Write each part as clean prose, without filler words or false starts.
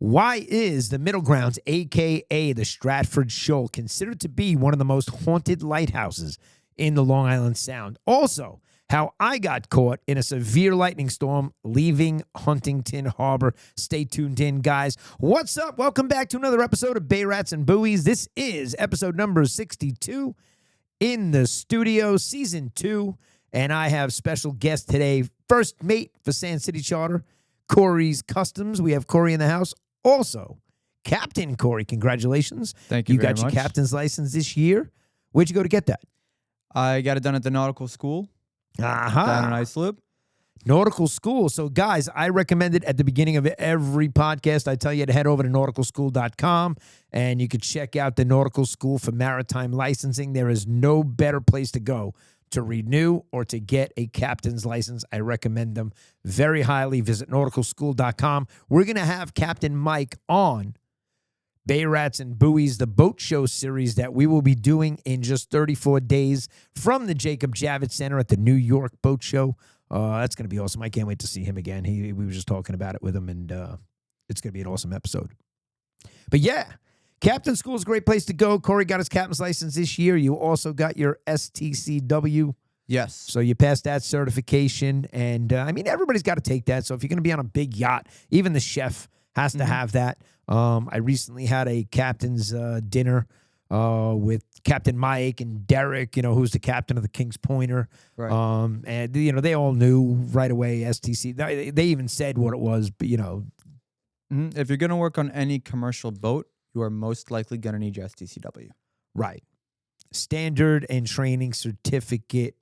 Why is the Middle Grounds, a.k.a. the Stratford Shoal, considered to be one of the most haunted lighthouses in the Long Island Sound? Also, how I got caught in a severe lightning storm leaving Huntington Harbor. Stay tuned in, guys. What's up? Welcome back to another episode of Bay Rats and Buoys. This is episode number 62 in the studio, season 2. And I have special guest today, first mate for Sand City Charter, Corey's Customs. We have Corey in the house. Also, Captain Corey, congratulations. Thank you very much. You got your captain's license this year. Where'd you go to get that? I got it done at the nautical school Aha. down in Islip. Nautical school. So, guys, I recommend it at the beginning of every podcast. I tell you to head over to nauticalschool.com, and you can check out the nautical school for maritime licensing. There is no better place to go to renew or to get a captain's license. I recommend them very highly. Visit nauticalschool.com. We're going to have Captain Mike on Bay Rats and Buoys, the boat show series that we will be doing in just 34 days from the Jacob Javits Center at the New York Boat Show. That's going to be awesome. I can't wait to see him again. We were just talking about it with him, and it's going to be an awesome episode. But yeah, Captain School is a great place to go. Corey got his captain's license this year. You also got your STCW. Yes. So you passed that certification, and I mean, everybody's got to take that. So if you're going to be on a big yacht, even the chef has to have that. I recently had a captain's dinner with Captain Mike and Derek, who's the captain of the King's Pointer. Right. And, they all knew right away STC. They even said what it was, but, If you're going to work on any commercial boat, you are most likely going to need your STCW. Right. Standard and training certificate.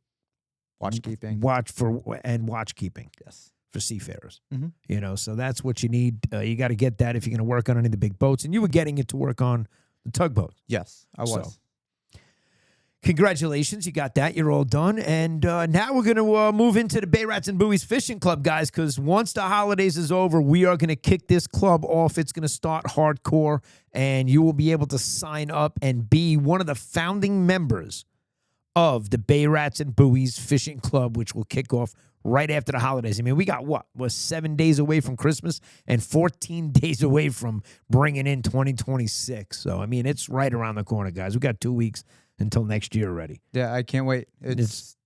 Watchkeeping. Watchkeeping. Yes. For seafarers, Mm-hmm. So that's what you need. You got to get that if you're going to work on any of the big boats. And you were getting it to work on the tugboat. Yes, I was. So, congratulations, you got that. You're all done. And now we're going to move into the Bay Rats and Buoys Fishing Club, guys, because once the holidays is over, we are going to kick this club off. It's going to start hardcore, and you will be able to sign up and be one of the founding members of the Bay Rats and Buoys Fishing Club, which will kick off right after the holidays. I mean, we got what? We're 7 days away from Christmas and 14 days away from bringing in 2026. So, I mean, it's right around the corner, guys. We got 2 weeks until next year already. Yeah, I can't wait. This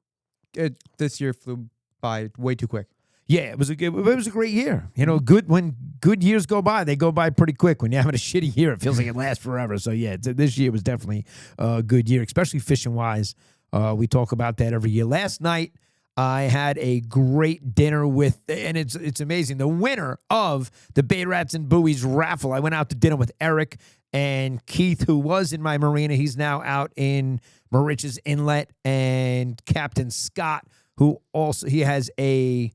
year flew by way too quick. Yeah, it was a great year. When good years go by, they go by pretty quick. When you're having a shitty year, it feels like it lasts forever. So, yeah, this year was definitely a good year, especially fishing-wise. We talk about that every year. Last night, I had a great dinner with, and it's amazing, the winner of the Bay Rats and Buoys raffle. I went out to dinner with Eric and Keith, who was in my marina. He's now out in Moriches Inlet, and Captain Scott, who also, he has a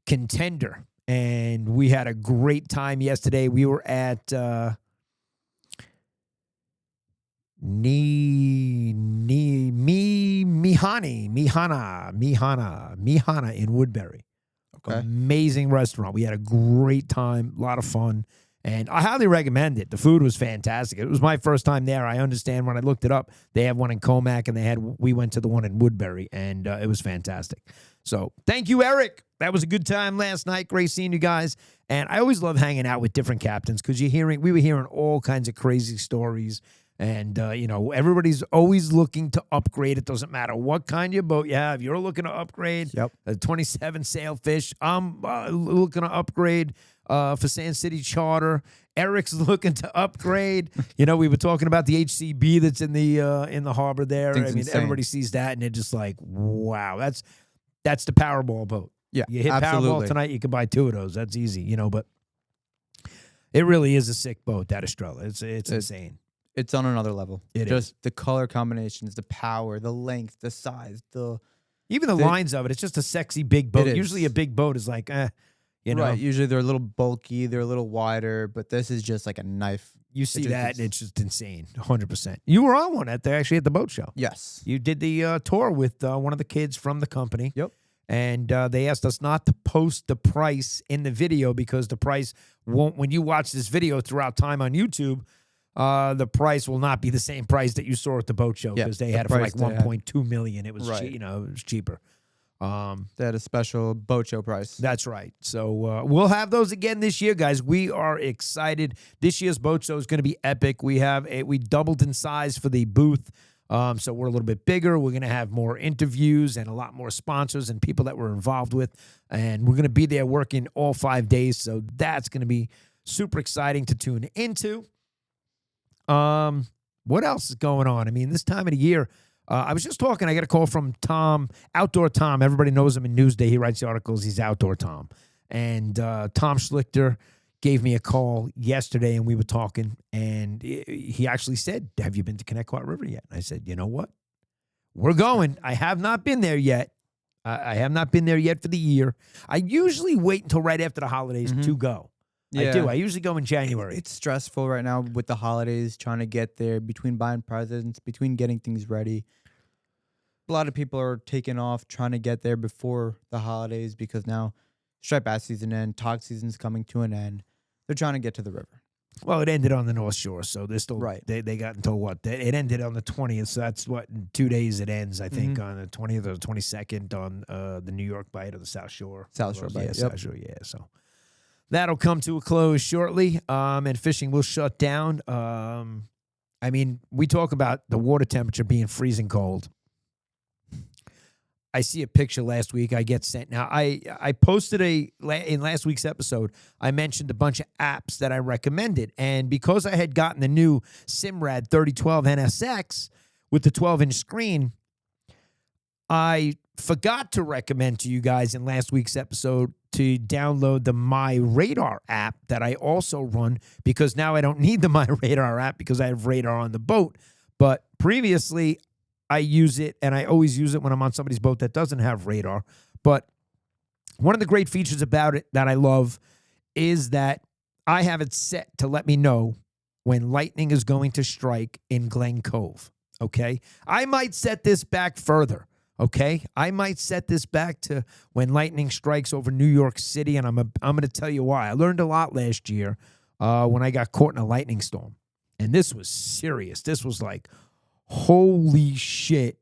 contender. And we had a great time yesterday. We were at Mihana in Woodbury. Okay. Amazing restaurant. We had a great time, a lot of fun, and I highly recommend it. The food was fantastic. It was my first time there. I understand when I looked it up, they have one in Comac, and we went to the one in Woodbury, and it was fantastic. So thank you, Eric. That was a good time last night. Great seeing you guys. And I always love hanging out with different captains because we were hearing all kinds of crazy stories. And, everybody's always looking to upgrade. It doesn't matter what kind of boat you have. You're looking to upgrade a 27 sailfish. I'm looking to upgrade for Sand City Charter. Eric's looking to upgrade. We were talking about the HCB that's in the harbor there. Insane. Everybody sees that, and they're just like, wow, that's the Powerball boat. Yeah, you hit absolutely. Powerball tonight, you can buy 2 of those. That's easy, but it really is a sick boat, that Estrella. It's insane. It's on another level. Just the color combinations, the power, the length, the size, even the lines of it. It's just a sexy big boat. Usually a big boat is like, Right. Usually they're a little bulky, they're a little wider, but this is just like a knife. You see that, and it's just insane. 100%. You were on one at the boat show. Yes. You did the tour with one of the kids from the company. Yep. And they asked us not to post the price in the video because the price won't, when you watch this video throughout time on YouTube, the price will not be the same price that you saw at the boat show because they had it for like 1.2 million. It was, it was cheaper. They had a special boat show price. That's right. So we'll have those again this year, guys. We are excited. This year's boat show is going to be epic. We doubled in size for the booth. So we're a little bit bigger. We're going to have more interviews and a lot more sponsors and people that we're involved with. And we're going to be there working all 5 days. So that's going to be super exciting to tune into. What else is going on? I mean, this time of the year, I was just talking. I got a call from Tom, Outdoor Tom. Everybody knows him in Newsday. He writes the articles. He's Outdoor Tom. And Tom Schlichter gave me a call yesterday, and we were talking. And he actually said, "Have you been to Connecticut River yet?" And I said, "You know what? We're going. I have not been there yet. I have not been there yet for the year. I usually wait until right after the holidays to go. Yeah. I do. I usually go in January. It's stressful right now with the holidays, trying to get there, between buying presents, between getting things ready. A lot of people are taking off trying to get there before the holidays because now striped bass season and tog season's coming to an end. They're trying to get to the river. Well, it ended on the North Shore, so they're still Right. They got until what? It ended on the 20th, so that's what, in 2 days it ends. I think on the 20th or the 22nd on the New York bite or the South Shore. South Shore bite, yeah, yep. South Shore, yeah. So that'll come to a close shortly, and fishing will shut down. I mean, we talk about the water temperature being freezing cold. I see a picture last week I get sent. Now, I posted in last week's episode, I mentioned a bunch of apps that I recommended. And because I had gotten the new Simrad 3012 NSX with the 12-inch screen, I forgot to recommend to you guys in last week's episode to download the My Radar app that I also run, because now I don't need the My Radar app because I have radar on the boat. But previously, I use it, and I always use it when I'm on somebody's boat that doesn't have radar. But one of the great features about it that I love is that I have it set to let me know when lightning is going to strike in Glen Cove, okay? I might set this back further, okay? I might set this back to when lightning strikes over New York City, and I'm going to tell you why. I learned a lot last year when I got caught in a lightning storm, and this was serious. This was like, holy shit.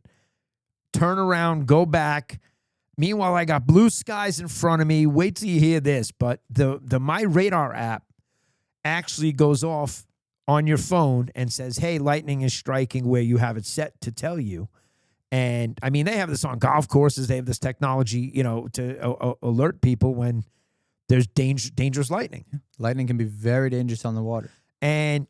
Turn around, go back. Meanwhile, I got blue skies in front of me. Wait till you hear this. But the My Radar app actually goes off on your phone and says, hey, lightning is striking where you have it set to tell you. And, I mean, they have this on golf courses. They have this technology, to alert people when there's dangerous lightning. Lightning can be very dangerous on the water. And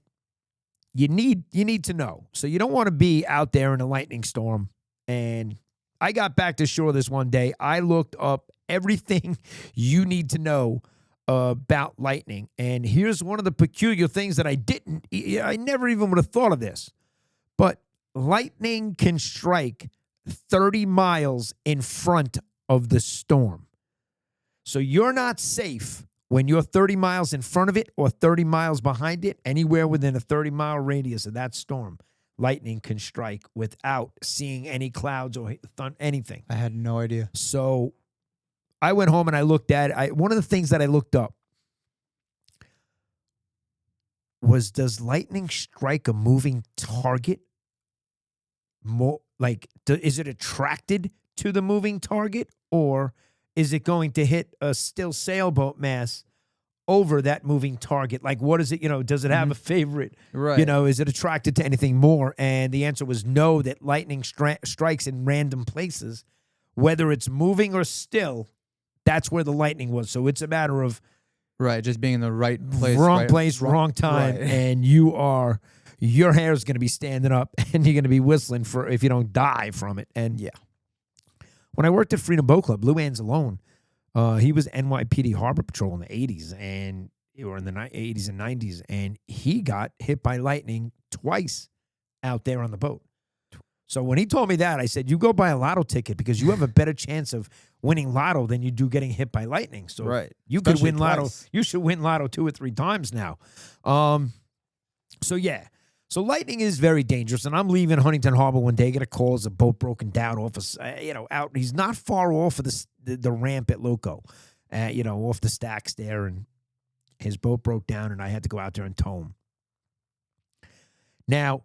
you need to know. So you don't want to be out there in a lightning storm. And I got back to shore this one day. I looked up everything you need to know about lightning. And here's one of the peculiar things that I never even would have thought of this. But lightning can strike 30 miles in front of the storm. So you're not safe when you're 30 miles in front of it or 30 miles behind it. Anywhere within a 30-mile radius of that storm, lightning can strike without seeing any clouds or anything. I had no idea. So I went home and I looked at it. One of the things that I looked up was, does lightning strike a moving target? More like, is it attracted to the moving target, or is it going to hit a still sailboat mast over that moving target? Like, what is it? Does it have a favorite? Right. Is it attracted to anything more? And the answer was no, that lightning strikes in random places. Whether it's moving or still, that's where the lightning was. So it's a matter of just being in the right place. Wrong place, wrong time. Right. And your hair is going to be standing up and you're going to be whistling if you don't die from it. And yeah. When I worked at Freedom Boat Club, Lou Anzalone, he was NYPD Harbor Patrol in the 80s or in the 80s and 90s, and he got hit by lightning twice out there on the boat. So when he told me that, I said, you go buy a lotto ticket because you have a better chance of winning lotto than you do getting hit by lightning. So you Especially could win lotto. twice. You should win lotto 2 or 3 times now. So yeah. So lightning is very dangerous, and I'm leaving Huntington Harbor one day. I get a call as a boat broken down off out. He's not far off of the ramp at Loco, off the stacks there, and his boat broke down, and I had to go out there and tow him. Now,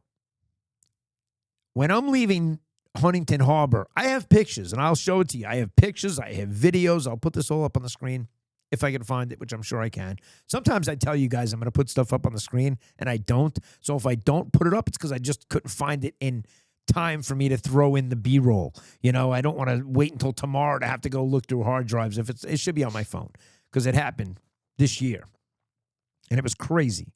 when I'm leaving Huntington Harbor. I have pictures, and I'll show it to you. I have pictures. I have videos. I'll put this all up on the screen if I can find it, which I'm sure I can. Sometimes I tell you guys I'm going to put stuff up on the screen, and I don't. So if I don't put it up, it's because I just couldn't find it in time for me to throw in the B-roll. You know, I don't want to wait until tomorrow to have to go look through hard drives. It should be on my phone because it happened this year, and it was crazy.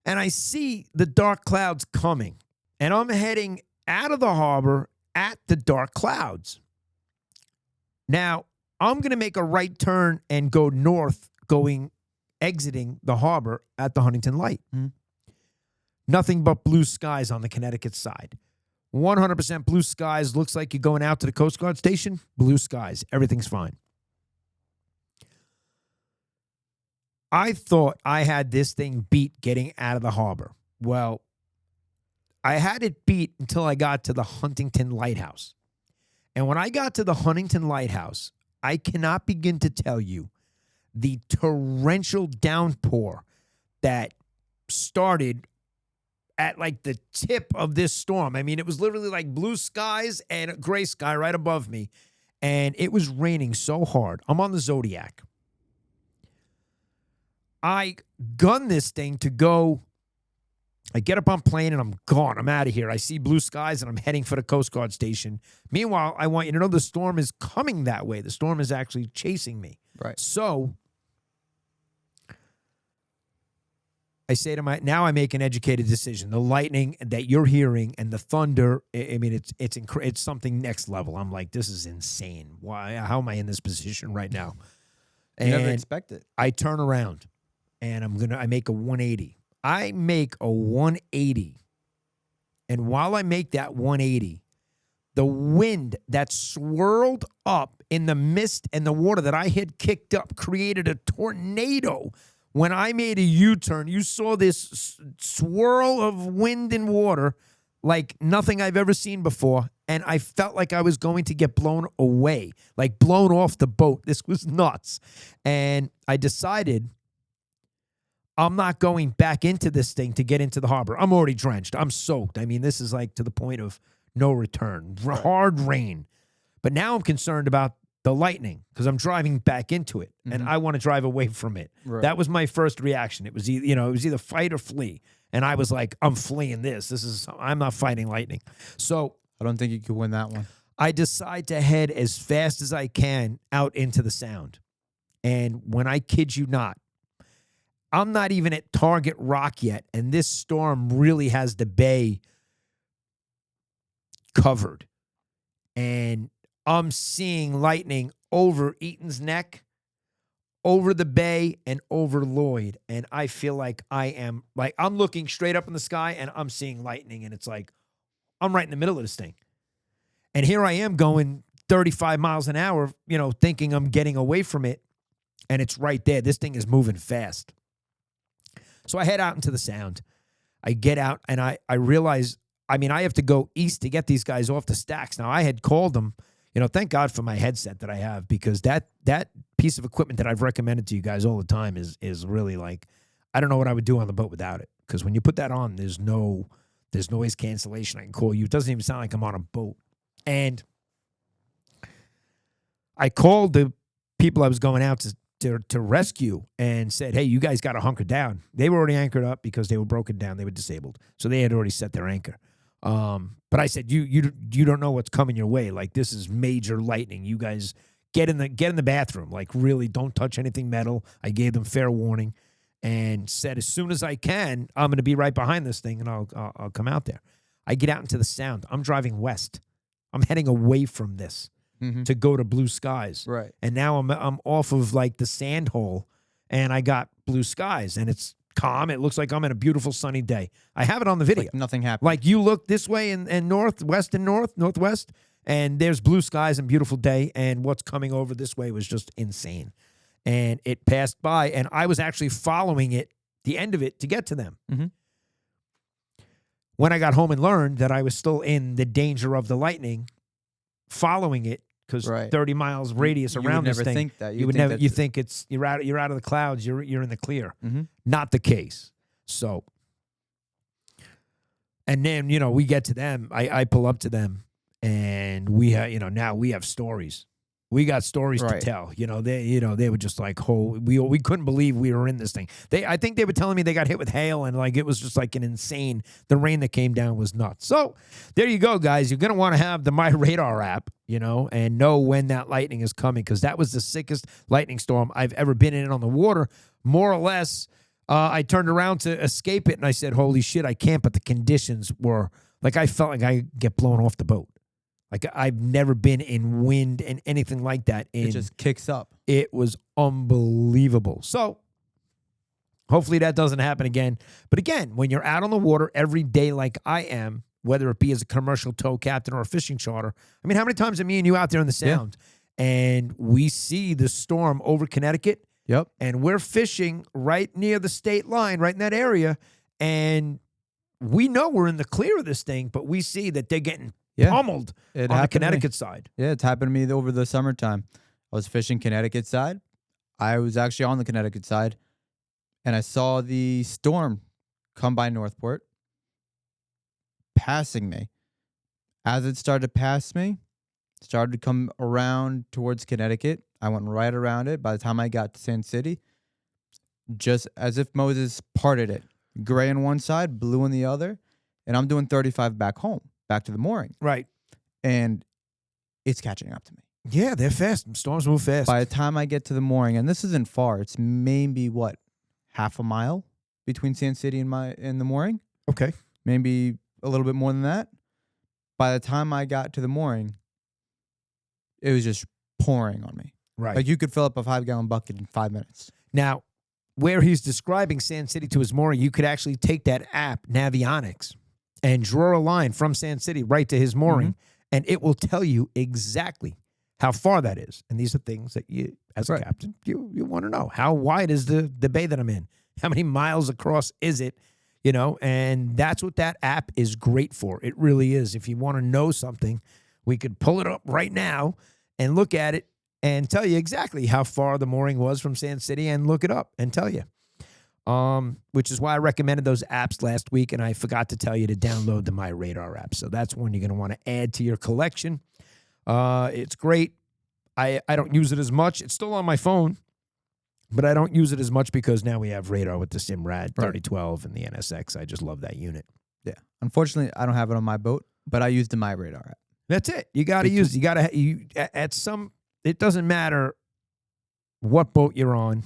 And I see the dark clouds coming, and I'm heading out of the harbor at the dark clouds. Now, I'm going to make a right turn and go north, exiting the harbor at the Huntington Light. Mm-hmm. Nothing but blue skies on the Connecticut side. 100% blue skies. Looks like you're going out to the Coast Guard station. Blue skies. Everything's fine. I thought I had this thing beat getting out of the harbor. Well, I had it beat until I got to the Huntington Lighthouse. And when I got to the Huntington Lighthouse, I cannot begin to tell you the torrential downpour that started at like the tip of this storm. I mean, it was literally like blue skies and a gray sky right above me. And it was raining so hard. I'm on the Zodiac. I gun this thing to go. I get up on plane and I'm gone. I'm out of here. I see blue skies and I'm heading for the Coast Guard station. Meanwhile, I want you to know the storm is coming that way. The storm is actually chasing me. Right. So I say to now I make an educated decision. The lightning that you're hearing and the thunder, I mean, it's something next level. I'm like, this is insane. Why? How am I in this position right now? You never expect it. I turn around and I make a 180. I make a 180. And while I make that 180, the wind that swirled up in the mist and the water that I had kicked up created a tornado. When I made a U-turn, you saw this swirl of wind and water like nothing I've ever seen before. And I felt like I was going to get blown away, like blown off the boat. This was nuts. And I decided I'm not going back into this thing to get into the harbor. I'm already drenched. I'm soaked. I mean, this is like to the point of no return. Right. Hard rain. But now I'm concerned about the lightning because I'm driving back into it, and I want to drive away from it. Right. That was my first reaction. It was either fight or flee, and I was like, I'm fleeing this. I'm not fighting lightning. So I don't think you could win that one. I decide to head as fast as I can out into the Sound, and when I kid you not, I'm not even at Target Rock yet, and this storm really has the bay covered. And I'm seeing lightning over Eaton's Neck, over the bay, and over Lloyd. And I feel like I'm looking straight up in the sky, and I'm seeing lightning, and it's like I'm right in the middle of this thing. And here I am going 35 miles an hour, thinking I'm getting away from it, and it's right there. This thing is moving fast. So I head out into the Sound. I get out, and I realize, I have to go east to get these guys off the stacks. Now, I had called them, thank God for my headset that I have, because that piece of equipment that I've recommended to you guys all the time is really like, I don't know what I would do on the boat without it. Because when you put that on, there's noise cancellation. I can call you. It doesn't even sound like I'm on a boat. And I called the people I was going out to rescue and said, hey, you guys got to hunker down. They were already anchored up because they were broken down. They were disabled. So they had already set their anchor. But I said, you don't know what's coming your way. Like, this is major lightning. You guys get in the bathroom. Like, really don't touch anything metal. I gave them fair warning and said, as soon as I can, I'm going to be right behind this thing and I'll come out there. I get out into the Sound. I'm driving west. I'm heading away from this. To go to blue skies. Right. And now I'm off of like the sand hole, and I got blue skies, and it's calm. It looks like I'm in a beautiful sunny day. I have it on the video. Like nothing happened. Like you look this way and northwest, and there's blue skies and beautiful day, and what's coming over this way was just insane. And it passed by, and I was actually following it, the end of it, to get to them. When I got home and learned that I was still in the danger of the lightning, following it, because 30 miles radius around this thing. Think that. You would never. You think it's you're out of the clouds. You're in the clear. Not the case. So And then, we get to them. I pull up to them, and we have, now we have stories. We got stories to Right. tell. They were just like, we couldn't believe we were in this thing. I think they were telling me they got hit with hail, and like it was just like an insane. The rain that came down was nuts. So there you go, guys. You're gonna want to have the My Radar app, and know when that lightning is coming, because that was the sickest lightning storm I've ever been in on the water, more or less. I turned around to escape it, and I said, "Holy shit, I can't!" But the conditions were like I felt like I get blown off the boat. Like I've never been in wind and anything like that. It just kicks up. It was unbelievable. So hopefully that doesn't happen again. But again, when you're out on the water every day like I am, whether it be as a commercial tow captain or a fishing charter, I mean, how many times are me and you out there in the Sound, and we see the storm over Connecticut, Yep. and we're fishing right near the state line, right in that area, and we know we're in the clear of this thing, but we see that they're getting pummeled It on the happened to me. Connecticut side. Yeah, it's happened to me over the summertime. I was fishing Connecticut side. I was actually on the Connecticut side, and I saw the storm come by Northport, passing me. As it started to pass me, started to come around towards Connecticut. I went right around it. By the time I got to Sand City, just as if Moses parted it. Gray on one side, blue on the other, and I'm doing 35 back home, back to the mooring. Right. And it's catching up to me. Yeah, they're fast. Storms move fast. By the time I get to the mooring, and this isn't far, it's maybe half a mile between Sand City and the mooring. Okay. Maybe a little bit more than that. By the time I got to the mooring, it was just pouring on me. Right. Like you could fill up a 5-gallon bucket in 5 minutes. Now, where he's describing Sand City to his mooring, you could actually take that app, Navionics, and draw a line from Sand City right to his mooring, and it will tell you exactly how far that is. And these are things that you, as a captain, you want to know. How wide is the bay that I'm in? How many miles across is it? And that's what that app is great for. It really is. If you want to know something, we could pull it up right now and look at it and tell you exactly how far the mooring was from Sand City, and look it up and tell you. Which is why I recommended those apps last week, and I forgot to tell you to download the My Radar app. So that's one you're going to want to add to your collection. It's great. I don't use it as much. It's still on my phone, but I don't use it as much because now we have radar with the Simrad 3012 and the NSX. I just love that unit. Yeah. Unfortunately, I don't have it on my boat, but I use the My Radar app. That's it. You got to use. It doesn't matter what boat you're on.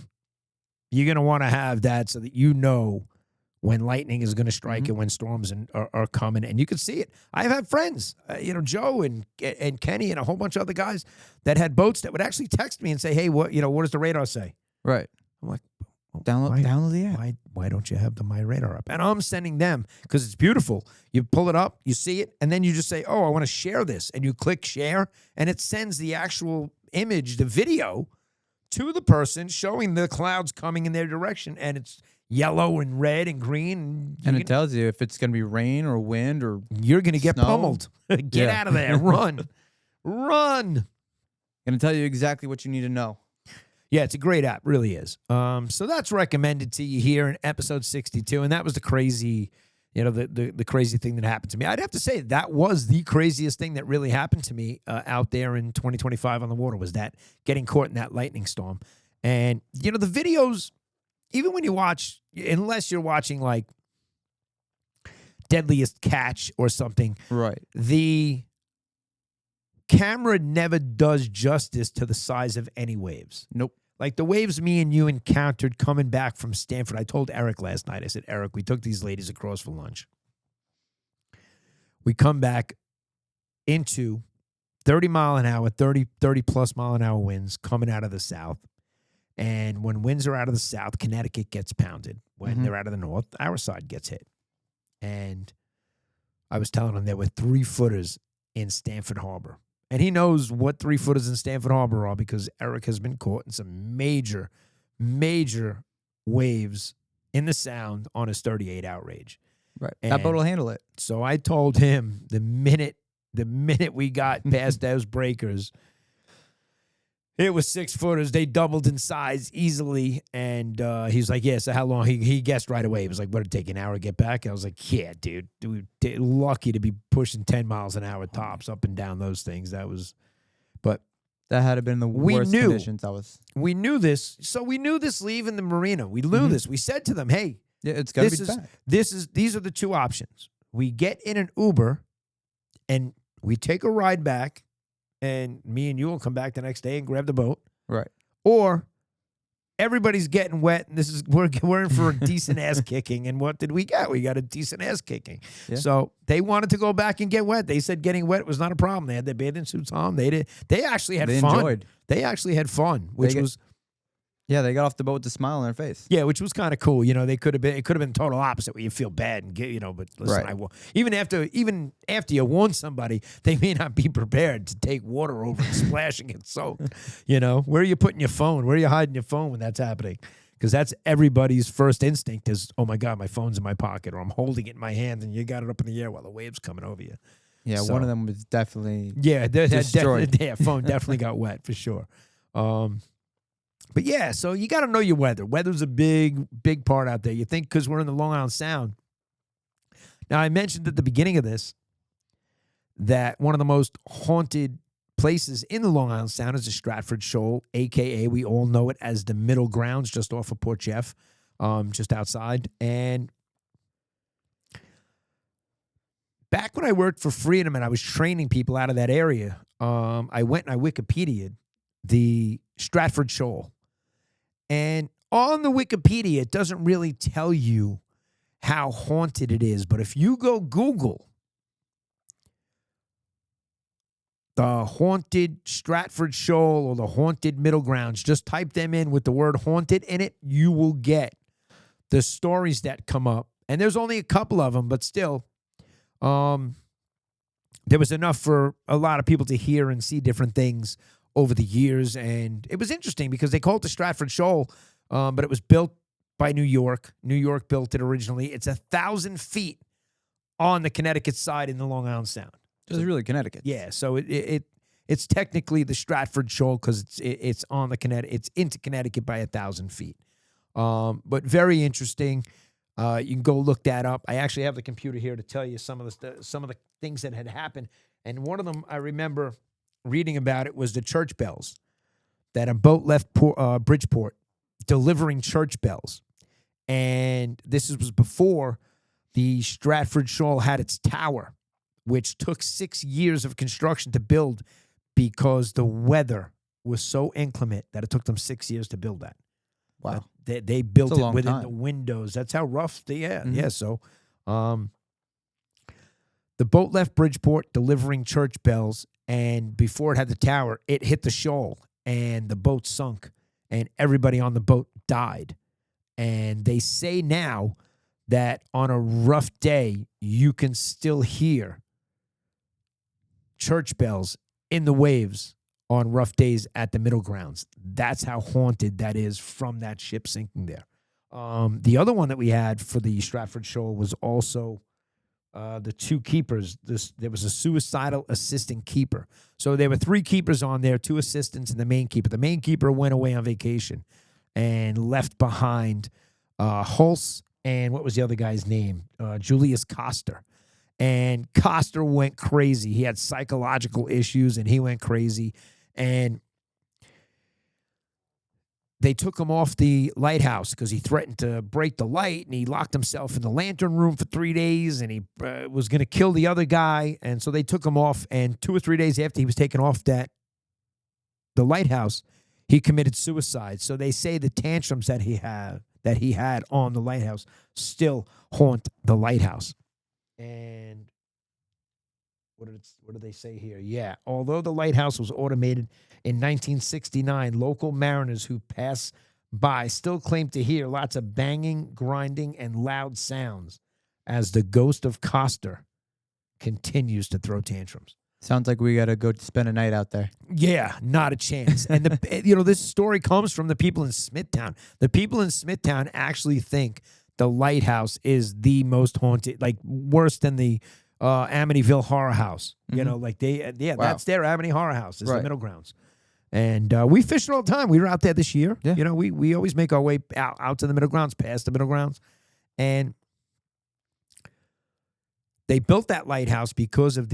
You're going to want to have that so that you know when lightning is going to strike and when storms are coming, and you can see it. I've had friends, Joe and Kenny and a whole bunch of other guys that had boats that would actually text me and say, "Hey, what does the radar say?" Right. I'm like, download the app. Why don't you have the My Radar app? And I'm sending them because it's beautiful. You pull it up, you see it, and then you just say, "Oh, I want to share this," and you click share, and it sends the actual image, the video, to the person showing the clouds coming in their direction, and it's yellow and red and green. And it tells you if it's going to be rain or wind or you're going to get snow. pummeled. Get out of there. Run. Run. Going to tell you exactly what you need to know. Yeah, it's a great app. Really is. So that's recommended to you here in episode 62, and that was the crazy, the crazy thing that happened to me. I'd have to say that was the craziest thing that really happened to me out there in 2025 on the water, was that getting caught in that lightning storm. And, the videos, even when you watch, unless you're watching like Deadliest Catch or something, Right. the camera never does justice to the size of any waves. Nope. Like the waves me and you encountered coming back from Stanford. I told Eric last night, I said, "Eric, we took these ladies across for lunch. We come back into 30 mile an hour, 30 plus mile an hour winds coming out of the south. And when winds are out of the south, Connecticut gets pounded. When they're out of the north, our side gets hit." And I was telling him there were 3-footers in Stratford Harbor. And he knows what 3-footers in Stratford Harbor are because Eric has been caught in some major, major waves in the Sound on his 38 outrage. Right. And that boat will handle it. So I told him the minute we got past those breakers, It was 6-footers. They doubled in size easily. And he's like, yeah, so how long? He guessed right away. He was like, what, it'd take an hour to get back? I was like, yeah, dude. Lucky to be pushing 10 miles an hour tops up and down those things. But that had been the worst conditions. We knew this. So we knew this leaving the marina. We knew this. We said to them, hey, yeah, it's got to be bad. These are the two options. We get in an Uber and we take a ride back, and me and you will come back the next day and grab the boat. Right. Or everybody's getting wet, and we're in for a decent ass kicking. And what did we get? We got a decent ass kicking. Yeah. So they wanted to go back and get wet. They said getting wet was not a problem. They had their bathing suits on. They actually had fun. Enjoyed. They actually had fun, which was. Yeah, they got off the boat with a smile on their face. Yeah, which was kind of cool. You know, it could have been total opposite where you feel bad and get, but listen, right. Even after you warn somebody, they may not be prepared to take water over and splash and get soaked. Where are you putting your phone? Where are you hiding your phone when that's happening? Because that's everybody's first instinct is, oh my God, my phone's in my pocket, or I'm holding it in my hand, and you got it up in the air while the wave's coming over you. Yeah, one of them was definitely destroyed. Phone definitely got wet for sure. But yeah, so you got to know your weather. Weather's a big, big part out there. You think because we're in the Long Island Sound. Now, I mentioned at the beginning of this that one of the most haunted places in the Long Island Sound is the Stratford Shoal, a.k.a. we all know it as the Middle Grounds, just off of Port Jeff, just outside. And back when I worked for Freedom and I was training people out of that area, I went and I Wikipedia'd the Stratford Shoal. And on the Wikipedia, it doesn't really tell you how haunted it is. But if you go Google the haunted Stratford Shoal or the haunted Middle Grounds, just type them in with the word haunted in it, you will get the stories that come up. And there's only a couple of them, but still, there was enough for a lot of people to hear and see different things over the years. And it was interesting because they call it the Stratford Shoal, but it was built by New York. New York built it originally. It's 1,000 feet on the Connecticut side in the Long Island Sound. So it's really Connecticut. Yeah, so it's technically the Stratford Shoal because it's on the Connecticut. It's into Connecticut by 1,000 feet. But very interesting. You can go look that up. I actually have the computer here to tell you some of the things that had happened. And one of them I remember reading about it was the church bells, that a boat left Bridgeport delivering church bells. And this was before the Stratford Shoal had its tower, which took 6 years of construction to build because the weather was so inclement that it took them 6 years to build that. Wow. They built it within time. the windows. That's how rough they had. Mm-hmm. Yeah, so the boat left Bridgeport delivering church bells, and before it had the tower, it hit the shoal, and the boat sunk, and everybody on the boat died. And they say now that on a rough day, you can still hear church bells in the waves on rough days at the Middle Grounds. That's how haunted that is from that ship sinking there. The other one that we had for the Stratford Shoal was also the two keepers. There was a suicidal assistant keeper. So there were 3 keepers on there, 2 assistants, and the main keeper. The main keeper went away on vacation and left behind Hulse and what was the other guy's name? Julius Coster. And Coster went crazy. He had psychological issues, and he went crazy. And they took him off the lighthouse because he threatened to break the light, and he locked himself in the lantern room for 3 days, and he was going to kill the other guy. And so they took him off, and 2 or 3 days after he was taken off the lighthouse, he committed suicide. So they say the tantrums that he had on the lighthouse still haunt the lighthouse. And what did they say here? Yeah, although the lighthouse was automated in 1969, local mariners who pass by still claim to hear lots of banging, grinding, and loud sounds as the ghost of Coster continues to throw tantrums. Sounds like we got to go spend a night out there. Yeah, not a chance. And this story comes from the people in Smithtown. The people in Smithtown actually think the lighthouse is the most haunted, like worse than the Amityville Horror House. Mm-hmm. Wow. That's their Amity Horror House. It's the Middle Grounds. And we fish it all the time. We were out there this year. Yeah. You know, we always make our way out to the middle grounds, past the middle grounds. And they built that lighthouse because of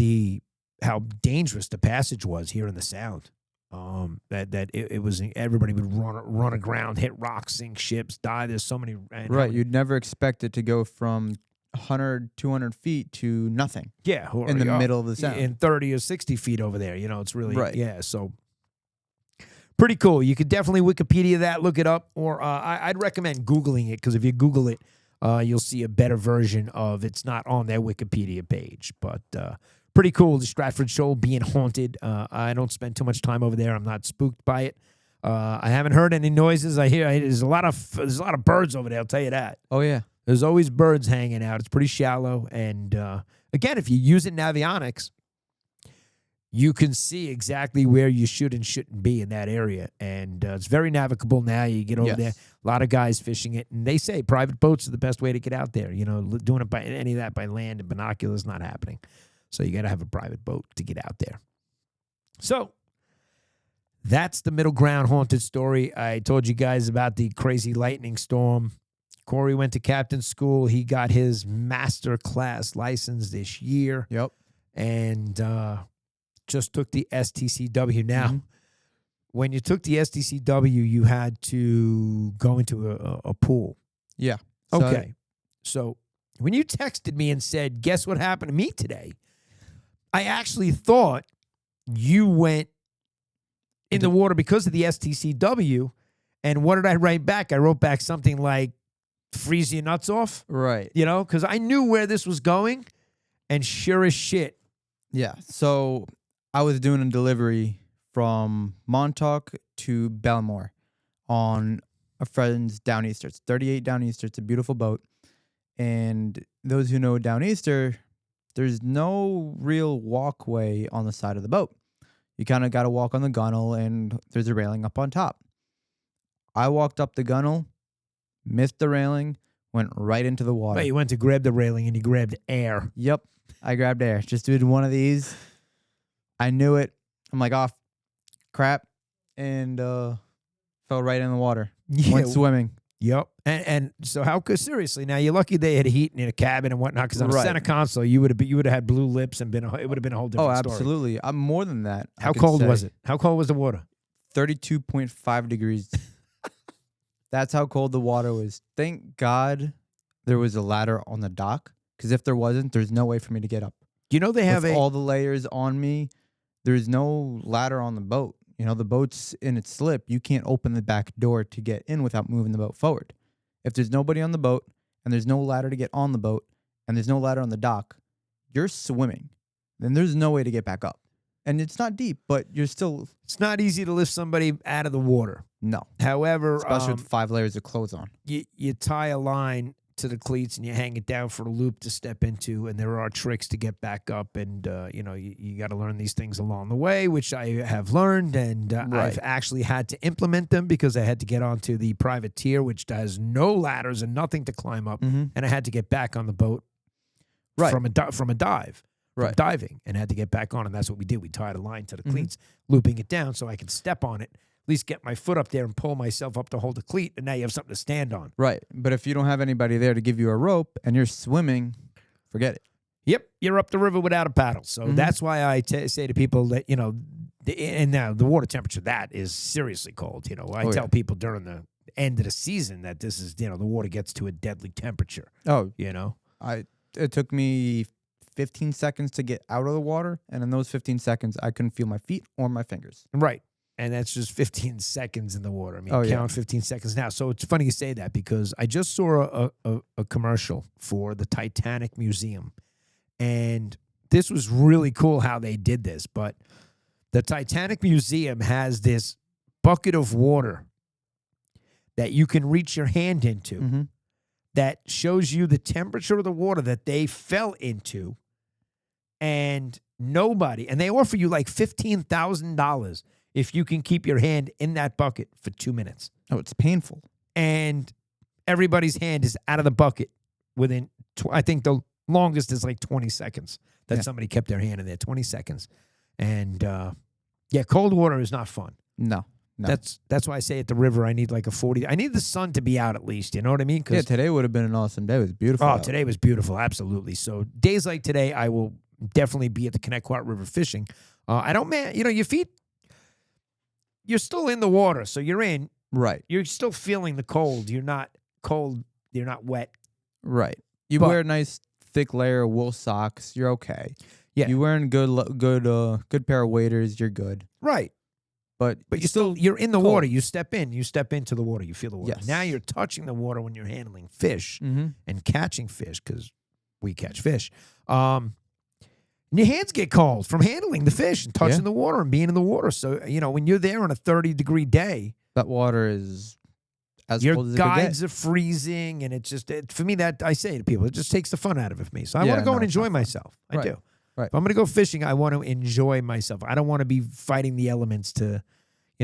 how dangerous the passage was here in the Sound. That it was, everybody would run aground, hit rocks, sink ships, die. There's so many. Right. You'd never expect it to go from 100, 200 feet to nothing. Yeah. Or, in the middle of the Sound. In 30 or 60 feet over there. You know, it's really, right. Yeah. So pretty cool. You could definitely Wikipedia that, look it up, or I'd recommend Googling it, because if you Google it, you'll see a better version of it's not on their Wikipedia page. But pretty cool, the Stratford Shoal being haunted. I don't spend too much time over there. I'm not spooked by it. I haven't heard any noises. I hear there's a lot of birds over there, I'll tell you that. Oh, yeah. There's always birds hanging out. It's pretty shallow. And again, if you use it Navionics, you can see exactly where you should and shouldn't be in that area. And it's very navigable now. You get over there, a lot of guys fishing it. And they say private boats are the best way to get out there. You know, doing it by any of that by land and binoculars, not happening. So you got to have a private boat to get out there. So that's the middle ground haunted story. I told you guys about the crazy lightning storm. Corey went to captain's school. He got his master class license this year. Yep. And just took the STCW. Now, when you took the STCW, you had to go into a pool. Yeah. Okay. So when you texted me and said, guess what happened to me today? I actually thought you went in the water because of the STCW. And what did I write back? I wrote back something like, freeze your nuts off. Right. You know, because I knew where this was going. And sure as shit. Yeah. So I was doing a delivery from Montauk to Belmore on a friend's Downeaster. It's 38 Downeaster. It's a beautiful boat. And those who know Downeaster, there's no real walkway on the side of the boat. You kind of got to walk on the gunnel, and there's a railing up on top. I walked up the gunnel, missed the railing, went right into the water. Wait, you went to grab the railing and you grabbed air. Yep. I grabbed air. Just did one of these. I knew it. I'm like, oh, crap. And fell right in the water. Yeah. Went swimming. Yep. And so seriously, now you're lucky they had heat in a cabin and whatnot, because on a Right. center console, you would have had blue lips and it would have been a whole different story. Absolutely. I'm more than that. How cold was it? How cold was the water? 32.5 degrees. That's how cold the water was. Thank God there was a ladder on the dock, because if there wasn't, there's no way for me to get up. You know they have With all the layers on me, there's no ladder on the boat. You know, the boat's in its slip. You can't open the back door to get in without moving the boat forward. If there's nobody on the boat, and there's no ladder to get on the boat, and there's no ladder on the dock, you're swimming. Then there's no way to get back up. And it's not deep, but you're still... It's not easy to lift somebody out of the water. No. However, Especially with 5 layers of clothes on. you tie a line to the cleats and you hang it down for a loop to step into, and there are tricks to get back up, and you got to learn these things along the way, which I have learned, and I've actually had to implement them because I had to get onto the private tier, which has no ladders and nothing to climb up, and I had to get back on the boat from a dive. From diving, and had to get back on, and that's what we did. We tied a line to the cleats, looping it down so I could step on it, at least get my foot up there and pull myself up to hold the cleat, and now you have something to stand on. Right. But if you don't have anybody there to give you a rope and you're swimming, forget it. Yep, you're up the river without a paddle. So that's why I say to people that, and now the water temperature, that is seriously cold. I tell people during the end of the season that this is, the water gets to a deadly temperature. Oh. It took me 15 seconds to get out of the water, and in those 15 seconds, I couldn't feel my feet or my fingers. Right. And that's just 15 seconds in the water. I mean, count 15 seconds now. So it's funny you say that, because I just saw a commercial for the Titanic Museum. And this was really cool how they did this. But the Titanic Museum has this bucket of water that you can reach your hand into that shows you the temperature of the water that they fell into. And they offer you like $15,000 if you can keep your hand in that bucket for 2 minutes. Oh, it's painful. And everybody's hand is out of the bucket within, I think the longest is like 20 seconds that somebody kept their hand in there, 20 seconds. And cold water is not fun. No. That's why I say at the river I need like a 40. I need the sun to be out at least. You know what I mean? Yeah, today would have been an awesome day. It was beautiful. Oh, today was beautiful. Absolutely. So days like today, I will definitely be at the Connecticut River fishing. I don't, man, your feet, you're still in the water. So you're in. Right. You're still feeling the cold. You're not cold. You're not wet. Right. You wear a nice thick layer of wool socks. You're okay. Yeah. You wearing good pair of waders. You're good. Right. But you're in the cold. water. You step into the water. You feel the water. Yes. Now you're touching the water when you're handling fish and catching fish because we catch fish. And your hands get cold from handling the fish and touching the water and being in the water. So, when you're there on a 30-degree day, that water is as your cold as it could guides get. are freezing. And it's just, for me, that I say to people, it just takes the fun out of it for me. So I Yeah, want to go no, and it's enjoy not fun. myself. I Right. do. Right. If I'm going to go fishing, I want to enjoy myself. I don't want to be fighting the elements to,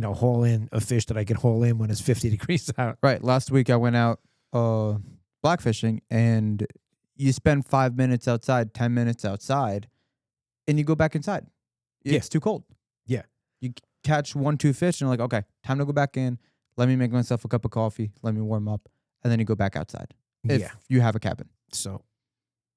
haul in a fish that I can haul in when it's 50 degrees out. Right. Last week I went out blackfishing, and you spend 5 minutes outside, 10 minutes outside, and you go back inside. It's too cold. Yeah. You catch 1-2 fish, and you're like, okay, time to go back in. Let me make myself a cup of coffee. Let me warm up. And then you go back outside. If you have a cabin. So,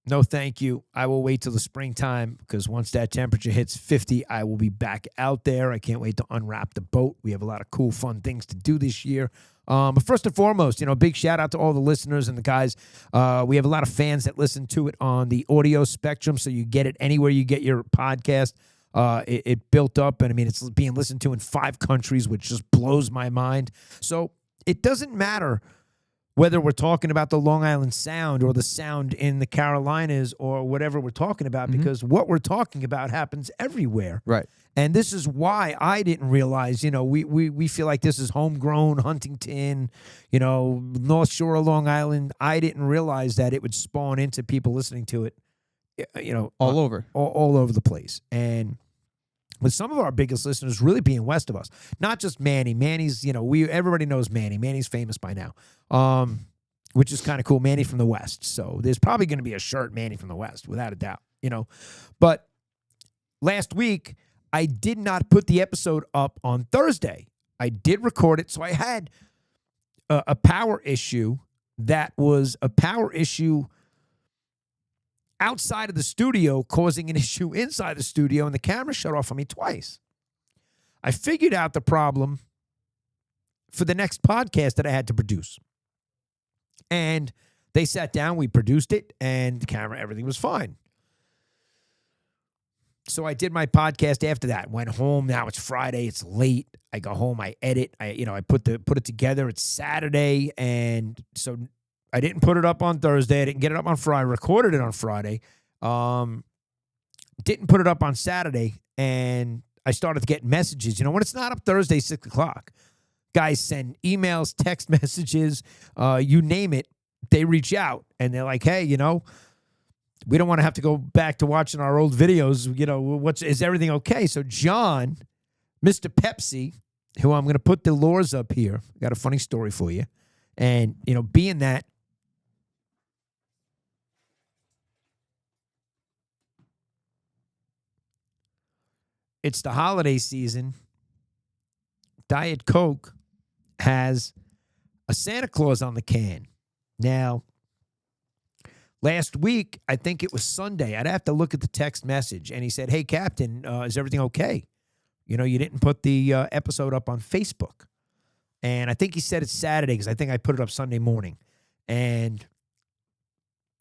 no thank you. I will wait till the springtime because once that temperature hits 50, I will be back out there. I can't wait to unwrap the boat. We have a lot of cool, fun things to do this year. But first and foremost, big shout out to all the listeners and the guys. We have a lot of fans that listen to it on the audio spectrum, so you get it anywhere you get your podcast. It built up, and it's being listened to in 5 countries, which just blows my mind. So it doesn't matter whether we're talking about the Long Island Sound or the Sound in the Carolinas or whatever we're talking about, because what we're talking about happens everywhere. Right. And this is why I didn't realize, we feel like this is homegrown Huntington, North Shore of Long Island. I didn't realize that it would spawn into people listening to it, all over the place. And with some of our biggest listeners really being west of us, not just Manny. Manny's, everybody knows Manny. Manny's famous by now, which is kind of cool. Manny from the West. So there's probably going to be a shirt, Manny from the West, without a doubt, But last week, I did not put the episode up on Thursday. I did record it. So I had a power issue that was a power issue outside of the studio, causing an issue inside the studio, and the camera shut off on me twice. I figured out the problem for the next podcast that I had to produce. And they sat down, we produced it, and the camera, everything was fine. So I did my podcast after that, went home. Now it's Friday, it's late. I go home, I edit, I put it together. It's Saturday, and so I didn't put it up on Thursday. I didn't get it up on Friday. I recorded it on Friday. Didn't put it up on Saturday, and I started to get messages. When it's not up Thursday, 6 o'clock, guys send emails, text messages, you name it. They reach out, and they're like, hey, we don't want to have to go back to watching our old videos. Is everything okay? So John, Mr. Pepsi, who I'm going to put the lures up here, got a funny story for you. And, being that it's the holiday season, Diet Coke has a Santa Claus on the can. Now, last week, I think it was Sunday, I'd have to look at the text message, and he said, hey, Captain, is everything okay? You didn't put the episode up on Facebook. And I think he said it's Saturday because I think I put it up Sunday morning. And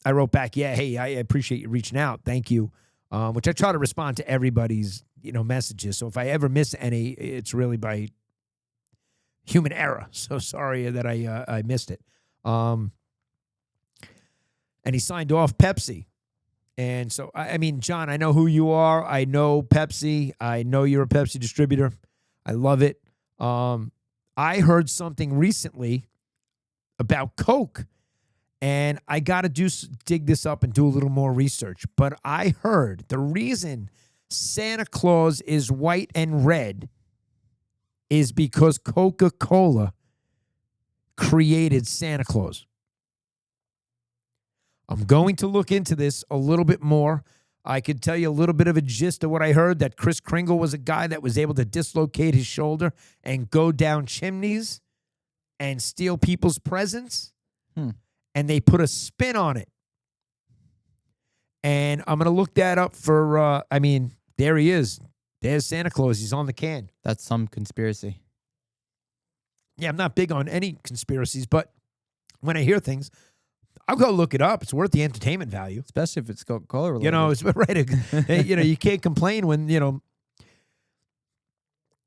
I wrote back, yeah, hey, I appreciate you reaching out. Thank you. Which I try to respond to everybody's, messages. So if I ever miss any, it's really by human error. So sorry that I missed it. And he signed off Pepsi. And so, John, I know who you are. I know Pepsi. I know you're a Pepsi distributor. I love it. I heard something recently about Coke, and I got to dig this up and do a little more research. But I heard the reason Santa Claus is white and red is because Coca-Cola created Santa Claus. I'm going to look into this a little bit more. I could tell you a little bit of a gist of what I heard, that Chris Kringle was a guy that was able to dislocate his shoulder and go down chimneys and steal people's presents. And they put a spin on it. And I'm going to look that up for, there he is. There's Santa Claus. He's on the can. That's some conspiracy. Yeah, I'm not big on any conspiracies, but when I hear things, I'll go look it up. It's worth the entertainment value. Especially if it's Coca-Cola related. You know, it's right. You can't complain when,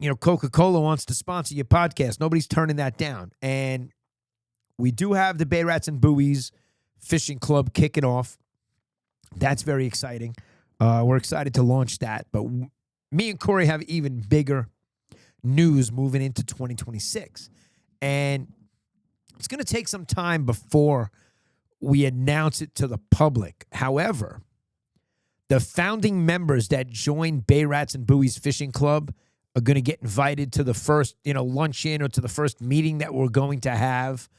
Coca-Cola wants to sponsor your podcast. Nobody's turning that down. And we do have the Bay Rats and Buoys Fishing Club kicking off. That's very exciting. We're excited to launch that. But me and Corey have even bigger news moving into 2026. And it's going to take some time before we announce it to the public. However, the founding members that join Bay Rats and Buoys Fishing Club are going to get invited to the first, luncheon or to the first meeting that we're going to have.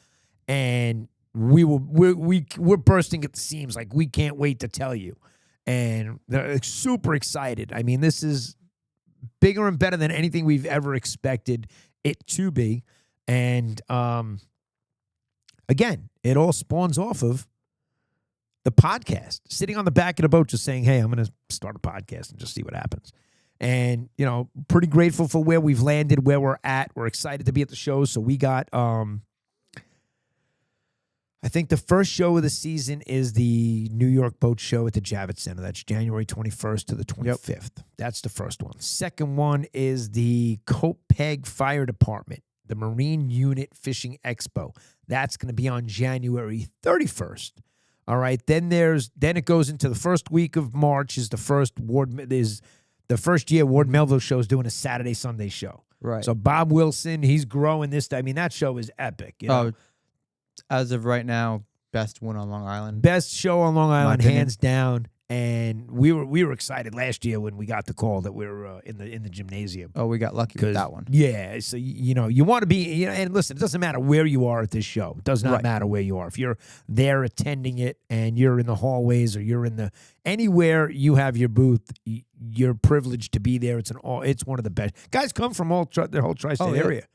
And we're bursting at the seams. Like, we can't wait to tell you. And they're super excited. I mean, this is bigger and better than anything we've ever expected it to be. And again, it all spawns off of the podcast. Sitting on the back of the boat just saying, hey, I'm going to start a podcast and just see what happens. And, pretty grateful for where we've landed, where we're at. We're excited to be at the show. So we got, I think the first show of the season is the New York Boat Show at the Javits Center. That's January 21st to the 25th. Yep. That's the first one. Second one is the Copeg Fire Department, the Marine Unit Fishing Expo. That's going to be on January 31st. All right. Then it goes into the first week of March is the first year Ward Melville show is doing a Saturday, Sunday show. Right. So Bob Wilson, he's growing this. I mean, that show is epic. As of right now, best one on Long Island. Best show on Long Island, hands down. And we were excited last year when we got the call that we were in the gymnasium. Oh, we got lucky with that one. Yeah, so you want to be, and listen, it doesn't matter where you are at this show. It does not matter where you are. If you're there attending it and you're in the hallways or you're in anywhere you have your booth, you're privileged to be there. It's one of the best. Guys come from the whole tri-state area.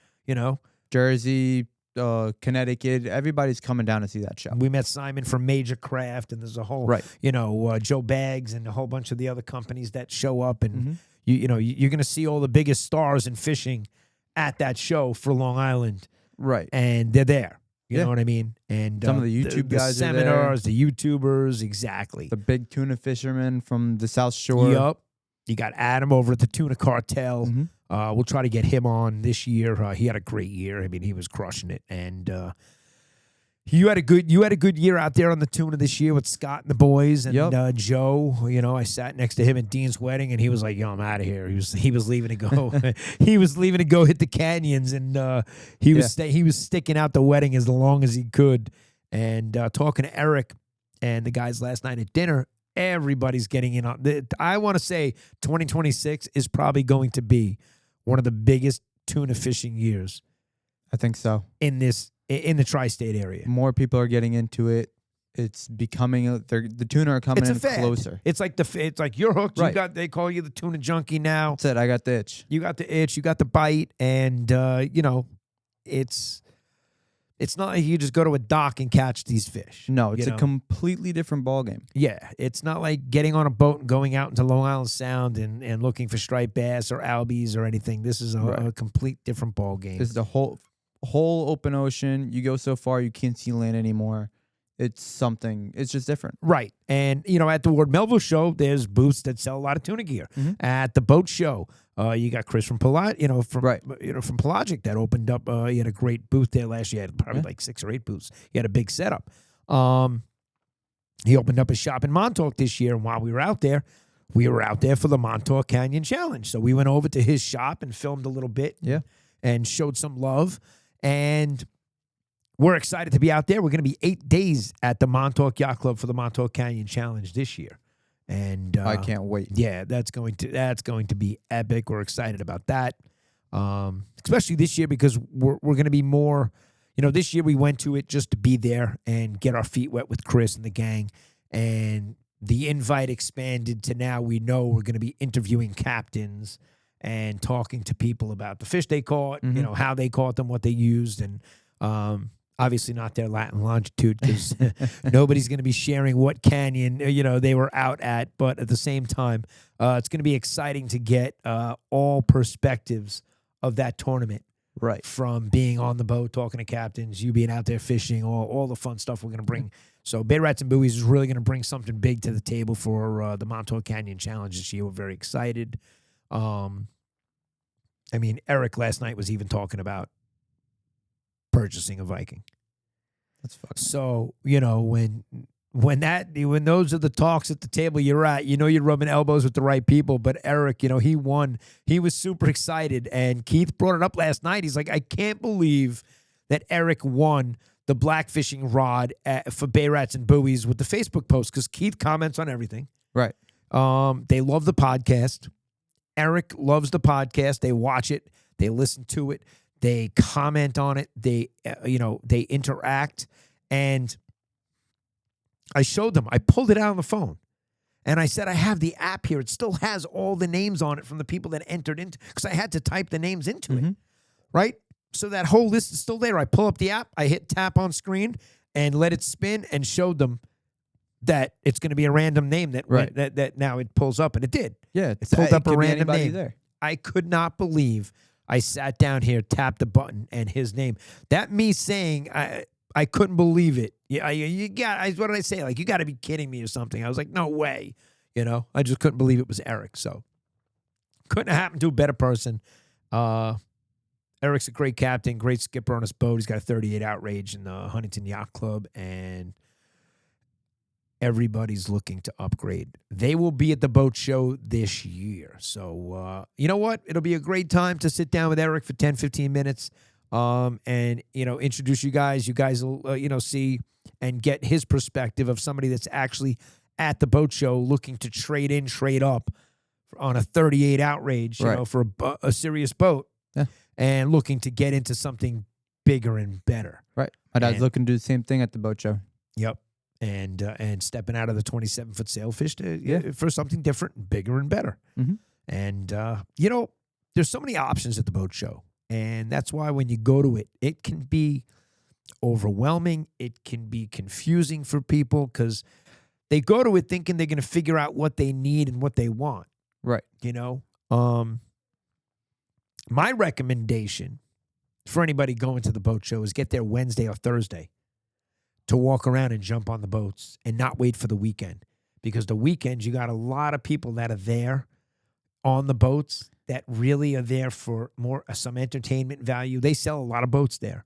Jersey, Connecticut, everybody's coming down to see that show. We met Simon from Major Craft, and there's a whole, Joe Baggs and a whole bunch of the other companies that show up, and you're going to see all the biggest stars in fishing at that show for Long Island, right? And they're there. You know what I mean? And some of the YouTube guys, the seminars, the YouTubers, exactly. The big tuna fishermen from the South Shore. Yup. You got Adam over at the Tuna Cartel. We'll try to get him on this year. He had a great year. I mean, he was crushing it. And you had a good year out there on the tuna this year with Scott and the boys and Joe. I sat next to him at Dean's wedding, and he was like, "Yo, I'm out of here." He was leaving to go. He was leaving to go hit the canyons, and he was sticking out the wedding as long as he could. And talking to Eric and the guys last night at dinner. Everybody's getting in on. I want to say 2026 is probably going to be one of the biggest tuna fishing years. I think so. In the tri-state area, more people are getting into it. It's becoming the tuna are coming in closer. It's like you're hooked. Right. They call you the tuna junkie now. That's it. I got the itch. You got the itch. You got the bite, and It's not like you just go to a dock and catch these fish. No, it's a completely different ballgame. Yeah, it's not like getting on a boat and going out into Long Island Sound and looking for striped bass or albies or anything. This is a complete different ballgame. This is the whole open ocean. You go so far, you can't see land anymore. It's just different. Right. And, at the Ward Melville show, there's booths that sell a lot of tuna gear. At the boat show, you got Chris from Pelagic that opened up. He had a great booth there last year. He had probably like 6 or 8 booths. He had a big setup. He opened up a shop in Montauk this year, and while we were out there for the Montauk Canyon Challenge. So we went over to his shop and filmed a little bit and showed some love. And we're excited to be out there. We're going to be 8 days at the Montauk Yacht Club for the Montauk Canyon Challenge this year. And I can't wait. Yeah, that's going to be epic. We're excited about that. Especially this year because we're going to be more, this year we went to it just to be there and get our feet wet with Chris and the gang. And the invite expanded to now we know we're going to be interviewing captains and talking to people about the fish they caught, how they caught them, what they used, and obviously not their Latin longitude because nobody's going to be sharing what canyon they were out at. But at the same time, it's going to be exciting to get all perspectives of that tournament. Right. From being on the boat, talking to captains, you being out there fishing, all the fun stuff we're going to bring. So Bay Rats and Buoys is really going to bring something big to the table for the Montauk Canyon Challenge this year. We're very excited. Eric last night was even talking about purchasing a Viking. That's fucking. So, when those are the talks at the table you're at, you're rubbing elbows with the right people. But Eric, he won. He was super excited. And Keith brought it up last night. He's like, I can't believe that Eric won the black fishing rod for Bay Rats and Buoys with the Facebook post because Keith comments on everything. Right. They love the podcast. Eric loves the podcast. They watch it. They listen to it. They comment on it. They interact. And I showed them. I pulled it out on the phone. And I said, I have the app here. It still has all the names on it from the people that entered into, because I had to type the names into it. Right? So that whole list is still there. I pull up the app. I hit tap on screen and let it spin and showed them that it's going to be a random name that now it pulls up. And it did. Yeah. It pulled up a could be random anybody name. there. I could not believe I sat down here, tapped the button, and his name. That me saying I couldn't believe it. Yeah, what did I say? Like, you got to be kidding me or something. I was like, no way. I just couldn't believe it was Eric. So couldn't have happened to a better person. Eric's a great captain, great skipper on his boat. He's got a 38 outrage in the Huntington Yacht Club, and everybody's looking to upgrade. They will be at the boat show this year. So, you know what? It'll be a great time to sit down with Eric for 10, 15 minutes and, introduce you guys. You guys will, see and get his perspective of somebody that's actually at the boat show looking to trade in, trade up on a 38 outrage, for a serious boat. Yeah. And looking to get into something bigger and better. Right. My dad's looking to do the same thing at the boat show. Yep. And stepping out of the 27-foot sailfish for something different, bigger and better. And, there's so many options at the boat show. And that's why when you go to it, it can be overwhelming. It can be confusing for people because they go to it thinking they're going to figure out what they need and what they want. Right. My recommendation for anybody going to the boat show is get there Wednesday or Thursday to walk around and jump on the boats and not wait for the weekend. Because the weekend, you got a lot of people that are there on the boats that really are there for some entertainment value. They sell a lot of boats there.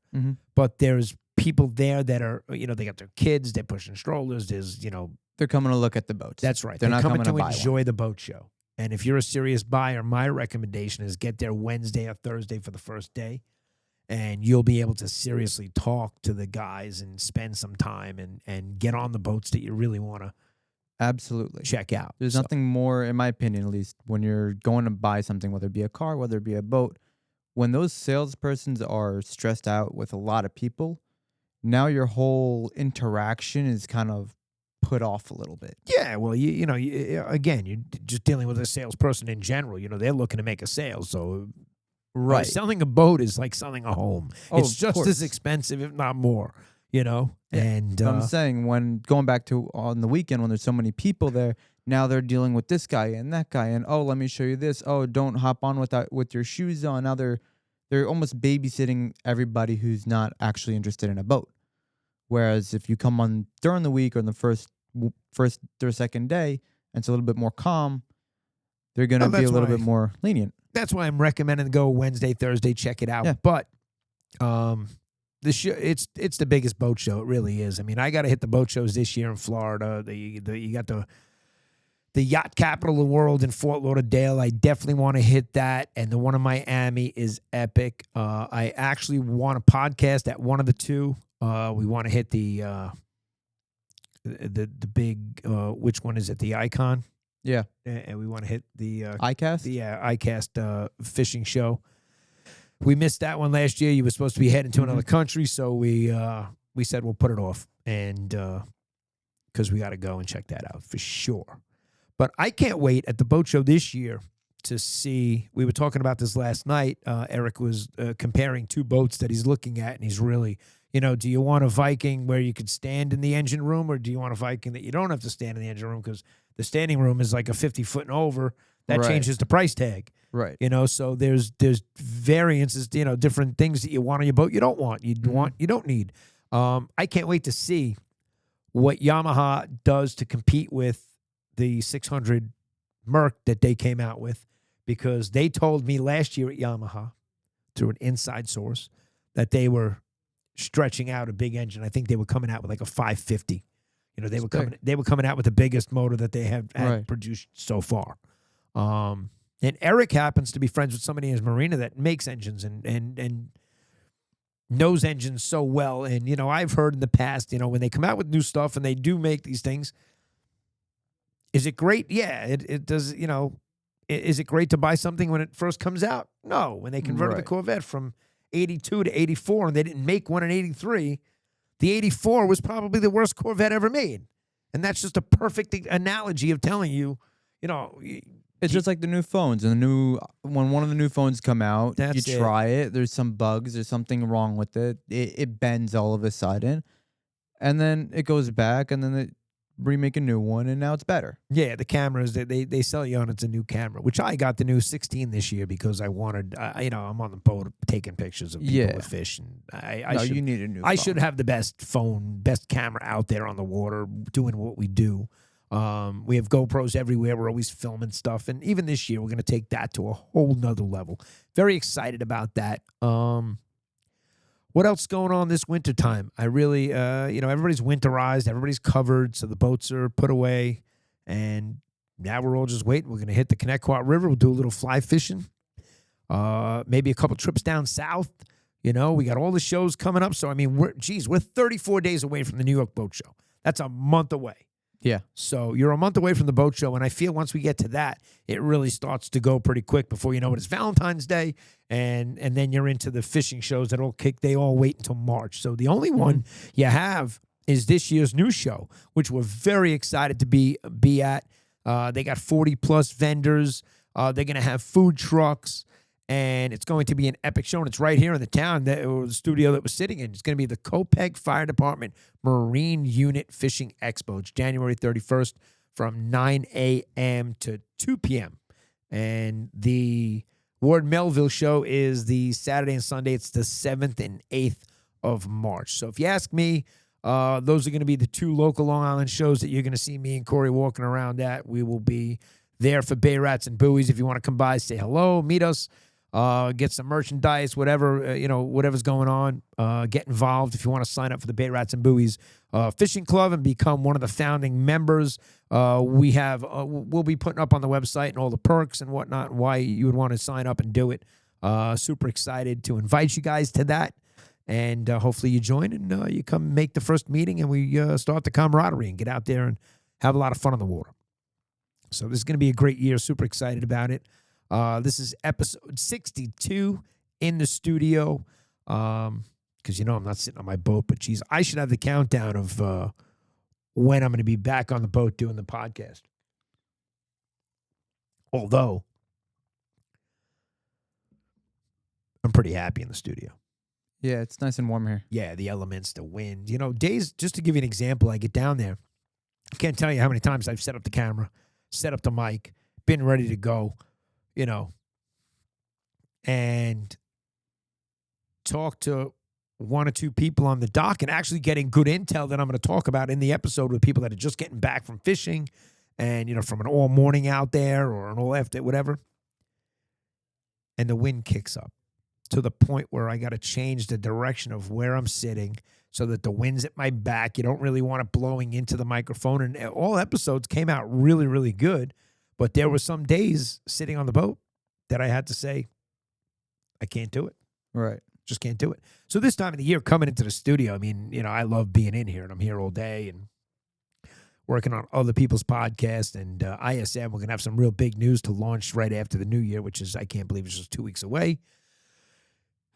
But there's people there that are, they got their kids, they're pushing strollers, there's, They're coming to look at the boats. That's right. They're not coming to buy enjoy one. the boat show. And if you're a serious buyer, my recommendation is get there Wednesday or Thursday for the first day, and you'll be able to seriously talk to the guys and spend some time and get on the boats that you really want to absolutely check out. There's nothing more, in my opinion at least, when you're going to buy something, whether it be a car, whether it be a boat, when those salespersons are stressed out with a lot of people, now your whole interaction is kind of put off a little bit. Yeah, well, again, you're just dealing with a salesperson in general. They're looking to make a sale. So right, selling a boat is like selling a home. It's just as expensive, if not more, Yeah. And I'm saying, when going back to on the weekend when there's so many people there, now they're dealing with this guy and that guy, and let me show you this. Don't hop on with your shoes on. Now they're almost babysitting everybody who's not actually interested in a boat. Whereas if you come on during the week or the first or second day, and it's a little bit more calm, they're going to be a little bit more lenient. That's why I'm recommending to go Wednesday, Thursday, check it out. Yeah. But the show, it's the biggest boat show. It really is. I mean, I got to hit the boat shows this year in Florida. You got the yacht capital of the world in Fort Lauderdale. I definitely want to hit that. And the one in Miami is epic. I actually want a podcast at one of the two. We want to hit the big, which one is it? The Icon? Yeah. And we want to hit the ICAST? ICAST fishing show. We missed that one last year. You were supposed to be heading to another country, so we said we'll put it off. And because we got to go and check that out for sure. But I can't wait at the boat show this year to see. We were talking about this last night. Eric was comparing two boats that he's looking at, and he's really, do you want a Viking where you could stand in the engine room, or do you want a Viking that you don't have to stand in the engine room because the standing room is like a 50-foot and over? That changes the price tag. Right. So there's variances, different things that you want on your boat you don't want. You don't need. I can't wait to see what Yamaha does to compete with the 600 Merc that they came out with, because they told me last year at Yamaha through an inside source that they were stretching out a big engine. I think they were coming out with like a 550. They were coming out with the biggest motor that they had produced so far. And Eric happens to be friends with somebody in his marina that makes engines and knows engines so well. And, I've heard in the past, when they come out with new stuff and they do make these things, is it great? Yeah, it does, is it great to buy something when it first comes out? No. When they converted the Corvette from 82 to 84 and they didn't make one in 83, the 84 was probably the worst Corvette ever made. And that's just a perfect analogy of telling you, it's just like the new phones. And when one of the new phones come out, you try it. There's some bugs. There's something wrong with it. It bends all of a sudden. And then it goes back, and then they remake a new one, and now it's better. Yeah, the cameras, they sell you on it's a new camera, which I got the new 16 this year because I wanted, I'm on the boat taking pictures of people with fish. And you need a new phone. I should have the best camera out there on the water doing what we do. We have GoPros everywhere. We're always filming stuff. And even this year, we're going to take that to a whole nother level. Very excited about that. What else is going on this wintertime? I really, everybody's winterized. Everybody's covered. So the boats are put away. And now we're all just waiting. We're going to hit the Connecticut River. We'll do a little fly fishing. Maybe a couple trips down south. We got all the shows coming up. So, we're 34 days away from the New York Boat Show. That's a month away. Yeah. So you're a month away from the boat show, and I feel once we get to that, it really starts to go pretty quick before you know it. It's Valentine's Day, and then you're into the fishing shows that they all wait until March. So the only one you have is this year's new show, which we're very excited to be at. They got 40-plus vendors. They're going to have food trucks, and it's going to be an epic show, and it's right here in the town, the studio that we're sitting in. It's going to be the Copeg Fire Department Marine Unit Fishing Expo. It's January 31st from 9 a.m. to 2 p.m. And the Ward Melville show is the Saturday and Sunday. It's the 7th and 8th of March. So if you ask me, those are going to be the two local Long Island shows that you're going to see me and Corey walking around at. We will be there for Bay Rats and Buoys. If you want to come by, say hello, meet us. Get some merchandise, whatever, whatever's going on. Get involved if you want to sign up for the Bay Rats and Buoys Fishing Club and become one of the founding members. We'll be putting up on the website and all the perks and whatnot, why you would want to sign up and do it. Super excited to invite you guys to that. And hopefully you join and you come make the first meeting and we start the camaraderie and get out there and have a lot of fun on the water. So this is going to be a great year. Super excited about it. This is episode 62 in the studio. Because, I'm not sitting on my boat, but geez, I should have the countdown of when I'm going to be back on the boat doing the podcast. Although, I'm pretty happy in the studio. Yeah, it's nice and warm here. Yeah, the elements, the wind. Days, just to give you an example, I get down there. I can't tell you how many times I've set up the camera, set up the mic, been ready to go. And talk to one or two people on the dock and actually getting good intel that I'm going to talk about in the episode with people that are just getting back from fishing and, from an all morning out there or an all after, whatever. And the wind kicks up to the point where I got to change the direction of where I'm sitting so that the wind's at my back. You don't really want it blowing into the microphone. And all episodes came out really, really good. But there were some days sitting on the boat that I had to say, I can't do it. Right. Just can't do it. So this time of the year, coming into the studio, I love being in here, and I'm here all day and working on other people's podcasts. And ISM, we're going to have some real big news to launch right after the new year, which is, I can't believe it's just 2 weeks away.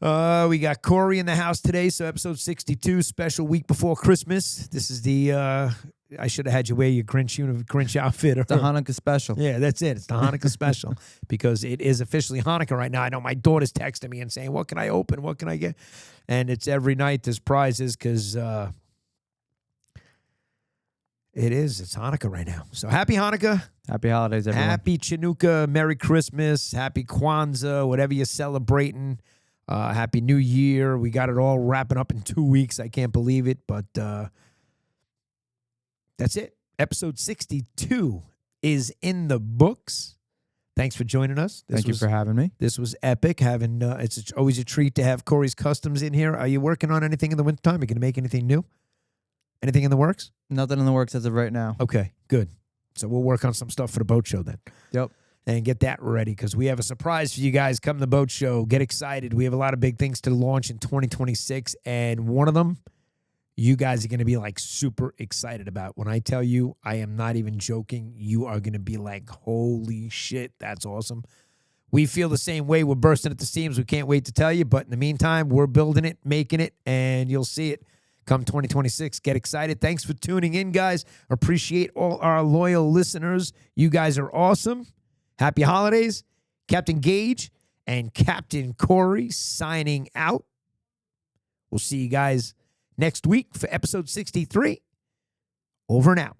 We got Corey in the house today, so episode 62, special week before Christmas. This is the I should have had you wear your Grinch outfit. It's a Hanukkah special. Yeah, that's it. It's the Hanukkah special because it is officially Hanukkah right now. I know my daughter's texting me and saying, what can I open? What can I get? And it's every night there's prizes because it's Hanukkah right now. So happy Hanukkah. Happy holidays, everyone. Happy Chanukah. Merry Christmas. Happy Kwanzaa. Whatever you're celebrating. Happy New Year. We got it all wrapping up in 2 weeks. I can't believe it, but that's it. Episode 62 is in the books. Thanks for joining us. Thank you for having me. This was epic. It's always a treat to have Corey's Customs in here. Are you working on anything in the wintertime? Are you going to make anything new? Anything in the works? Nothing in the works as of right now. Okay, good. So we'll work on some stuff for the boat show then. Yep. And get that ready because we have a surprise for you guys. Come to the boat show. Get excited. We have a lot of big things to launch in 2026. And one of them, you guys are going to be like super excited about. When I tell you, I am not even joking. You are going to be like, holy shit, that's awesome. We feel the same way. We're bursting at the seams. We can't wait to tell you. But in the meantime, we're building it, making it, and you'll see it come 2026. Get excited. Thanks for tuning in, guys. Appreciate all our loyal listeners. You guys are awesome. Happy holidays. Captain Gaige and Captain Corey signing out. We'll see you guys next week for episode 63. Over and out.